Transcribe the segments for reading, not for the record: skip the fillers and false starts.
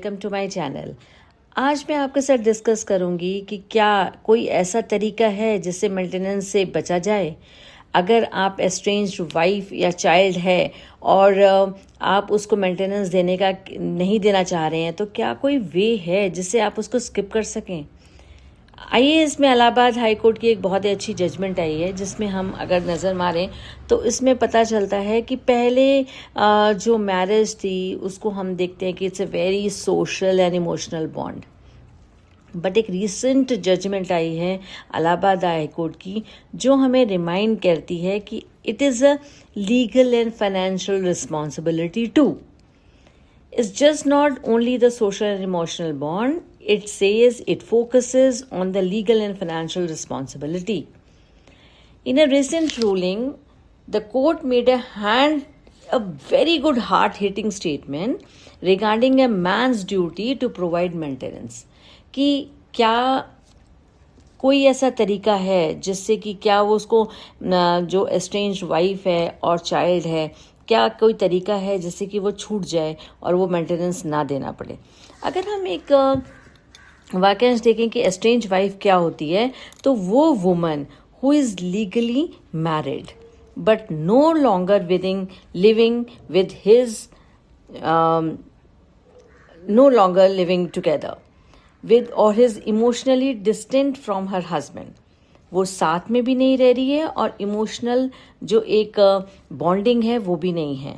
Welcome to my channel. आज मैं आपके साथ डिस्कस करूंगी कि क्या कोई ऐसा तरीका है जिससे मेंटेनेंस से बचा जाए। अगर आप एस्ट्रेंज्ड वाइफ या चाइल्ड है और आप उसको मेंटेनेंस देने का नहीं देना चाह रहे हैं, तो क्या कोई वे है जिससे आप उसको स्किप कर सकें। आइए, इसमें इलाहाबाद हाई कोर्ट की एक बहुत ही अच्छी जजमेंट आई है, जिसमें हम अगर नज़र मारें तो इसमें पता चलता है कि पहले जो मैरिज थी उसको हम देखते हैं कि it's a very social and emotional bond. But एक रीसेंट जजमेंट आई है इलाहाबाद हाई कोर्ट की, जो हमें रिमाइंड करती है कि it is a legal and financial responsibility to. It's just not only the social and emotional bond, it says it focuses on the legal and financial responsibility. In a recent ruling, the court made a very good heart-hitting statement regarding a man's duty to provide maintenance. कि क्या कोई ऐसा तरीका है जिससे कि क्या वो उसको जो एस्ट्रेंज्ड वाइफ है और चाइल्ड है, क्या कोई तरीका है जिससे कि वो छूट जाए और वो मेंटेनेंस ना देना पड़े। अगर हम एक वाकयांश देखें कि एस्ट्रेंज्ड वाइफ क्या होती है, तो वो woman who is legally married but no longer living with his no longer living together with और his emotionally distant from her husband. वो साथ में भी नहीं रह रही है और इमोशनल जो एक बॉन्डिंग है वो भी नहीं है।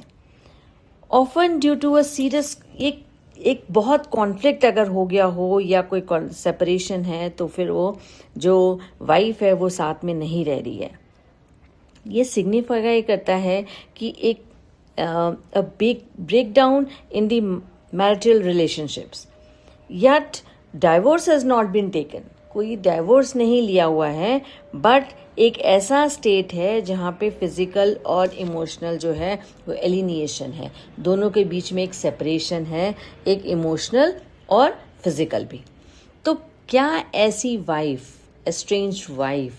Often due to a serious एक बहुत कॉन्फ्लिक्ट अगर हो गया हो या कोई सेपरेशन है, तो फिर वो जो वाइफ है वो साथ में नहीं रह रही है। ये सिग्निफाई करता है कि एक breakdown in the marital relationships, yet divorce has not been taken. कोई डाइवोर्स नहीं लिया हुआ है, बट एक ऐसा स्टेट है जहाँ पे फिजिकल और इमोशनल जो है वो एलिनिएशन है, दोनों के बीच में एक सेपरेशन है, एक इमोशनल और फिजिकल भी। तो क्या ऐसी वाइफ, एस्ट्रेंज्ड वाइफ,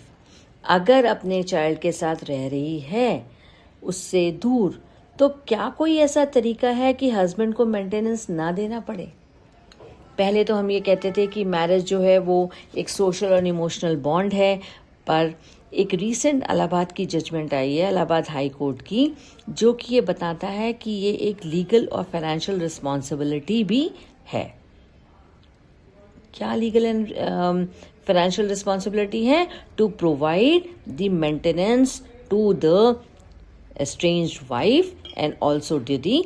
अगर अपने चाइल्ड के साथ रह रही है उससे दूर, तो क्या कोई ऐसा तरीका है कि हस्बैंड को मेंटेनेंस ना देना पड़े। पहले तो हम ये कहते थे कि मैरिज जो है वो एक सोशल और इमोशनल बॉन्ड है, पर एक रीसेंट इलाहाबाद की जजमेंट आई है, इलाहाबाद हाई कोर्ट की, जो कि ये बताता है कि ये एक लीगल और फाइनेंशियल रिस्पॉन्सिबिलिटी भी है। क्या लीगल एंड फाइनेंशियल रिस्पॉन्सिबिलिटी है? To provide the maintenance to the estranged wife and also to the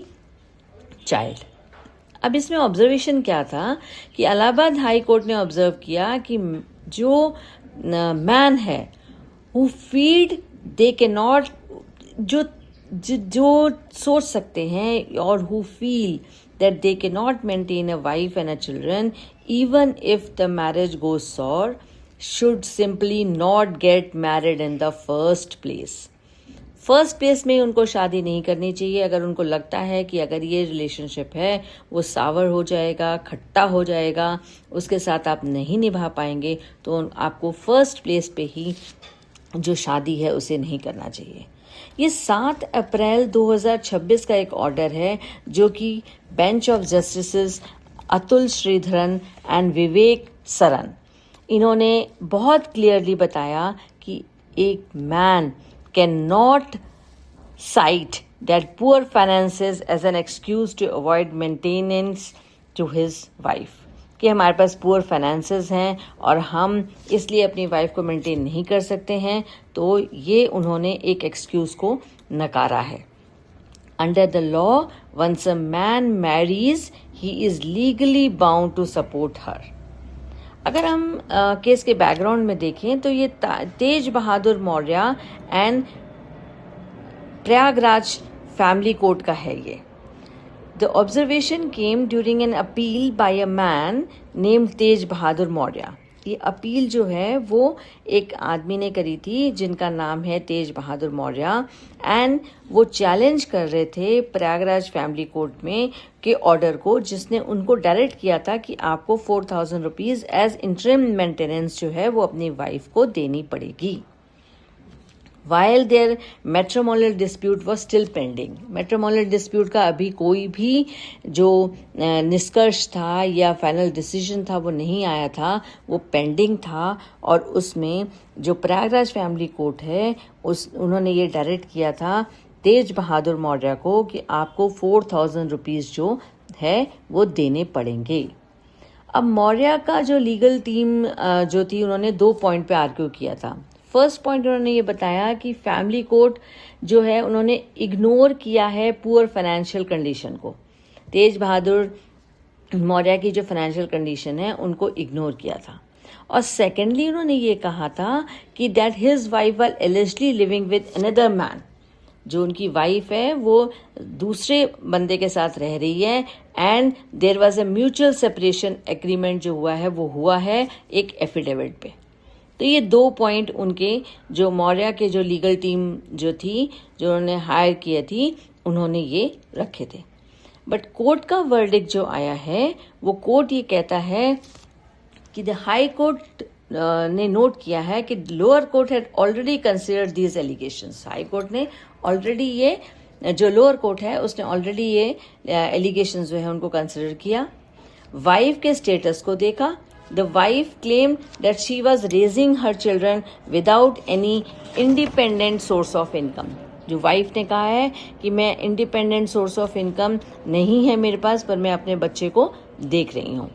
child. अब इसमें ऑब्जर्वेशन क्या था कि इलाहाबाद हाई कोर्ट ने ऑब्जर्व किया कि जो मैन है who feed they can not, जो सोच सकते हैं और who feel that they can not maintain a wife and a children even if the marriage goes sour, should simply not get married in the first place. First place में उनको शादी नहीं करनी चाहिए। अगर उनको लगता है कि अगर ये रिलेशनशिप है वो सावर हो जाएगा, खट्टा हो जाएगा, उसके साथ आप नहीं निभा पाएंगे, तो आपको फर्स्ट प्लेस पे ही जो शादी है उसे नहीं करना चाहिए। ये 7 अप्रैल 2026 का एक ऑर्डर है, जो कि bench of justices Atul Shridharan and Vivek Saran, इन्होंने बहुत क्लियरली बताया कि एक man cannot cite that poor finances as an excuse to avoid maintenance to his wife, कि हमारे पास पुअर फाइनेंसेस हैं और हम इसलिए अपनी वाइफ को मेंटेन नहीं कर सकते हैं, तो ये उन्होंने एक एक्सक्यूज को नकारा है। Under the law, once a man marries, he is legally bound to support her. अगर हम केस के बैकग्राउंड में देखें तो ये Tej Bahadur Maurya and Prayagraj family court का है। ये the observation came during an appeal by a man named Tej Bahadur Maurya. ये अपील जो है वो एक आदमी ने करी थी जिनका नाम है तेज बहादुर मौर्य, एंड वो चैलेंज कर रहे थे प्रयागराज फैमिली कोर्ट में के ऑर्डर को, जिसने उनको डायरेक्ट किया था कि आपको 4,000 रुपीज एज इंटरिम मेंटेनेंस जो है वो अपनी वाइफ को देनी पड़ेगी। while their matrimonial dispute was still pending. Matrimonial dispute का अभी कोई भी जो निष्कर्ष था या फाइनल डिसीजन था वो नहीं आया था, वो पेंडिंग था। और उसमें जो प्रयागराज फैमिली कोर्ट है उन्होंने ये डायरेक्ट किया था तेज बहादुर मौर्य को कि आपको 4,000 रुपीज़ जो है वो देने पड़ेंगे। अब मौर्य का जो लीगल टीम जो थी उन्होंने 2 पॉइंट पे आर्ग्यू किया था। फर्स्ट पॉइंट उन्होंने ये बताया कि फैमिली कोर्ट जो है उन्होंने इग्नोर किया है पुअर फाइनेंशियल कंडीशन को। तेज बहादुर मौर्य की जो फाइनेंशियल कंडीशन है उनको इग्नोर किया था। और सेकेंडली उन्होंने ये कहा था कि that his wife were eligibly living with another man, जो उनकी वाइफ है वो दूसरे बंदे के साथ रह रही है and there was a mutual separation agreement जो हुआ है एक एफिडेविट पे। तो ये 2 पॉइंट उनके जो मौर्य के जो लीगल टीम जो थी जो उन्होंने हायर की थी उन्होंने ये रखे थे। बट कोर्ट का वर्डिक्ट जो आया है वो कोर्ट ये कहता है कि द हाई कोर्ट ने नोट किया है कि lower court had already considered these allegations. High court ने ऑलरेडी ये जो लोअर कोर्ट है उसने ऑलरेडी ये एलिगेशंस जो है उनको कंसिडर किया। वाइफ के स्टेटस को देखा। The wife claim that she was raising her children without any independent source of income. जो वाइफ ने कहा है कि मैं इंडिपेंडेंट सोर्स ऑफ इनकम नहीं है मेरे पास, पर मैं अपने बच्चे को देख रही हूँ।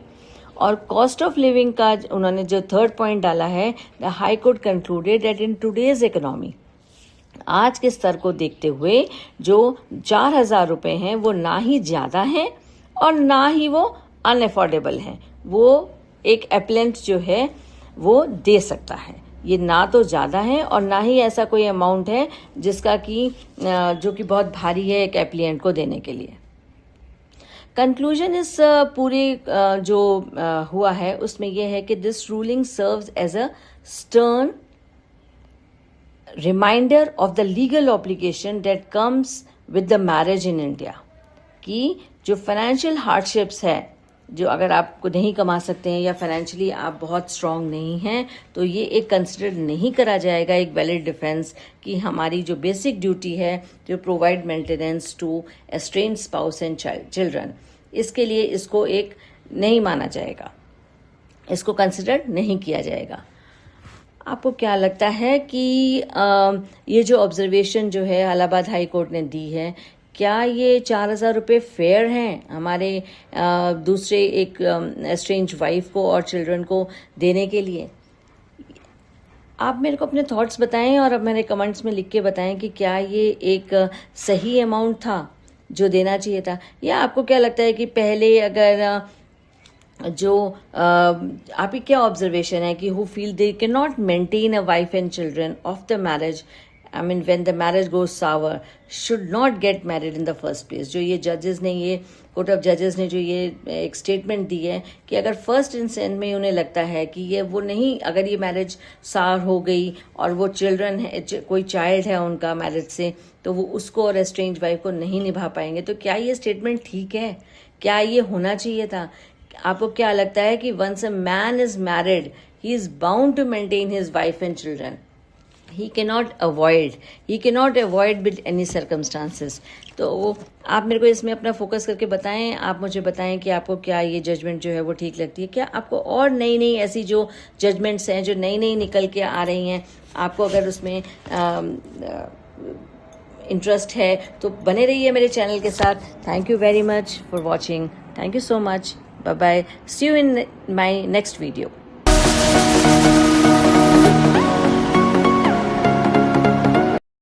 और कॉस्ट ऑफ लिविंग का उन्होंने जो थर्ड पॉइंट डाला है, the high court concluded that in today's economy, आज के स्तर को देखते हुए जो 4,000 रुपये हैं वो ना ही ज़्यादा हैं और ना ही वो अनएफोर्डेबल हैं। वो एक एप्लेंट जो है वो दे सकता है। ये ना तो ज़्यादा है और ना ही ऐसा कोई अमाउंट है जिसका कि जो कि बहुत भारी है एक एप्लिएंट को देने के लिए। कंक्लूजन इस पूरे जो हुआ है उसमें यह है कि this ruling serves as a stern reminder of the legal obligation that comes with the marriage in India, कि जो फाइनेंशियल हार्डशिप्स है, जो अगर आपको नहीं कमा सकते हैं या फाइनेंशियली आप बहुत स्ट्रांग नहीं हैं, तो ये एक कंसिडर नहीं करा जाएगा एक वैलिड डिफेंस कि हमारी जो बेसिक ड्यूटी है जो provide maintenance to estranged spouse and children, इसके लिए इसको एक नहीं माना जाएगा, इसको कंसिडर नहीं किया जाएगा। आपको क्या लगता है कि ये जो ऑब्जर्वेशन जो है इलाहाबाद हाई कोर्ट ने दी है, क्या ये 4,000 रुपये फेयर हैं हमारे दूसरे एक एस्ट्रेंज वाइफ को और चिल्ड्रन को देने के लिए? आप मेरे को अपने थॉट्स बताएं और अब मेरे कमेंट्स में लिख के बताएं कि क्या ये एक सही अमाउंट था जो देना चाहिए था, या आपको क्या लगता है कि पहले अगर जो आपकी क्या ऑब्जर्वेशन है कि who feel they can not maintain a wife and children of the marriage, I mean when the marriage goes sour, should not get married in the first place. जो ये जजेस ने, ये कोर्ट ऑफ जजेस ने जो ये एक स्टेटमेंट दी है कि अगर फर्स्ट इंस्टेंस में उन्हें लगता है कि ये वो नहीं, अगर ये मैरिज सार हो गई और वो चिल्ड्रन है, कोई चाइल्ड है उनका मैरिज से, तो वो उसको और एस्ट्रेंज वाइफ को नहीं निभा पाएंगे, तो क्या ये स्टेटमेंट ठीक है? क्या ये होना चाहिए था? आपको क्या लगता है कि once a man is married he is bound to maintain his wife and children, he cannot avoid with any circumstances। तो आप मेरे को इसमें अपना फोकस करके बताएं, आप मुझे बताएं कि आपको क्या ये जजमेंट जो है वो ठीक लगती है, क्या आपको और नई नई ऐसी जो जजमेंट्स हैं जो नई नई निकल के आ रही हैं, आपको अगर उसमें इंटरेस्ट है तो बने रहिए मेरे चैनल के साथ। Thank you very much for watching, thank you so much, bye bye, see you in my next video.